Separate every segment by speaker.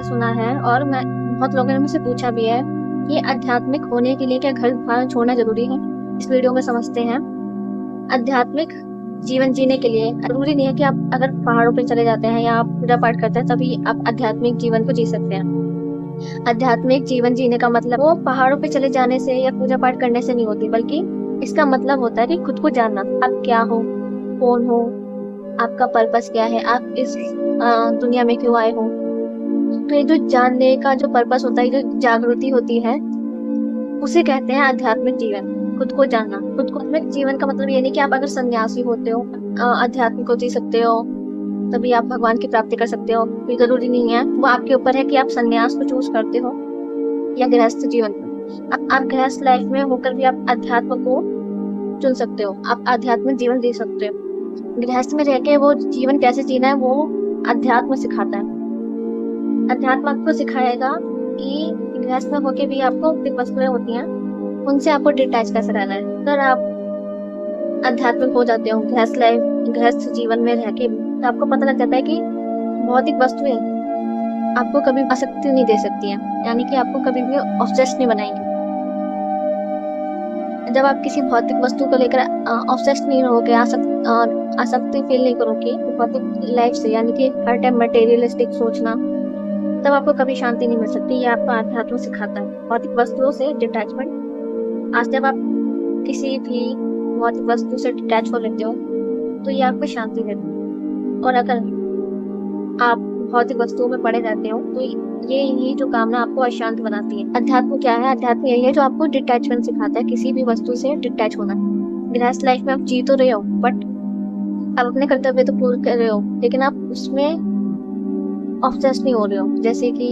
Speaker 1: सुना है और मैं बहुत लोगों ने मुझसे पूछा भी है कि आध्यात्मिक होने के लिए क्या घर द्वार छोड़ना जरूरी है। इस वीडियो में समझते हैं। आध्यात्मिक जीवन जीने के लिए जरूरी नहीं है कि आप अगर पहाड़ों पे चले जाते हैं या आप पूजा पाठ करते हैं तभी आप आध्यात्मिक जीवन को जी सकते हैं। आध्यात्मिक जीवन जीने का मतलब वो पहाड़ों पे चले जाने से या पूजा पाठ करने से नहीं होती, बल्कि इसका मतलब होता है कि खुद को जानना, आप क्या हो, कौन हो, आपका पर्पस क्या है, आप इस दुनिया में क्यों आए हो। तो ये जो जानने का जो पर्पस होता है, जो जागृति होती है, उसे कहते हैं आध्यात्मिक जीवन। खुद को जानना। खुद को आध्यात्मिक जीवन का मतलब ये नहीं कि आप अगर सन्यासी होते हो आध्यात्मिक को जी सकते हो तभी आप भगवान की प्राप्ति कर सकते हो। ये जरूरी नहीं है। वो आपके ऊपर है कि आप सन्यास को चूज करते हो या गृहस्थ जीवन को। आप गृहस्थ लाइफ में होकर भी आप अध्यात्म को चुन सकते हो। आप आध्यात्मिक जीवन जी सकते हो। गृहस्थ में रह के वो जीवन कैसे जीना है वो अध्यात्म सिखाता है। अध्यात्म आपको सिखाएगा कि गृहस्थ में होके भी आपको जो वस्तुएं होती हैं उनसे आपको डिटैच कैसे रहना है। अगर आप आध्यात्मिक हो जाते हो गृहस्थ जीवन में रह के, तो आपको पता लग जाता है कि भौतिक वस्तुएं आपको कभी आसक्ति नहीं दे सकती हैं, यानी कि आपको कभी भी ऑब्सेस्ड नहीं बनाएंगे। जब आप किसी भौतिक वस्तु को लेकर ऑब्सेस्ड नहीं रहोगे, आसक्ति फील नहीं करोगे भौतिक लाइफ से, यानी कि हर टाइम मटेरियलिस्टिक सोचना, तब आपको कभी शांति नहीं मिल सकती। ये आपको अध्यात्म सिखाता है भौतिक वस्तुओं से डिटैचमेंट। आज जब आप किसी भी भौतिक वस्तु से डिटैच हो लेते हो तो ये आपको शांति देती है। और अगर आप भौतिक वस्तुओं में पड़े रहते हो तो ये जो कामना आपको अशांत बनाती है। अध्यात्म क्या है? अध्यात्म यही है जो आपको डिटैचमेंट सिखाता है, किसी भी वस्तु से डिटैच होना। गृहस्थ लाइफ में आप जी तो रहे हो, बट आप अपने कर्तव्य तो पूर्ण कर रहे हो, लेकिन आप उसमें ऑब्सेस्ड नहीं हो रहे हो। जैसे कि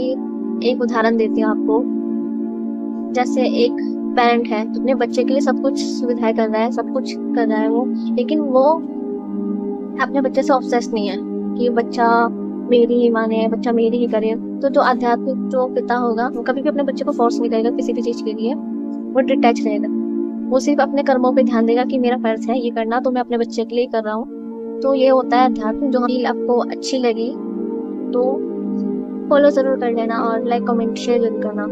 Speaker 1: एक उदाहरण देती हूँ आपको। जैसे एक पेरेंट है तो अपने बच्चे के लिए सब कुछ सुविधाएं कर रहा है, सब कुछ कर रहा है वो, लेकिन वो अपने बच्चे से ऑब्सेस्ड नहीं है कि बच्चा मेरी ही माने, बच्चा मेरी ही करे। तो जो आध्यात्मिक जो पिता होगा वो कभी भी अपने बच्चे को फोर्स नहीं करेगा किसी भी चीज के लिए। वो डिटैच रहेगा। वो सिर्फ अपने कर्मों पे ध्यान देगा कि मेरा फर्ज है ये करना, तो मैं अपने बच्चे के लिए कर रहा हूँ। तो ये होता है अध्यात्म। जो फील आपको अच्छी लगी तो फॉलो जरूर कर लेना और लाइक कमेंट शेयर जरूर करना।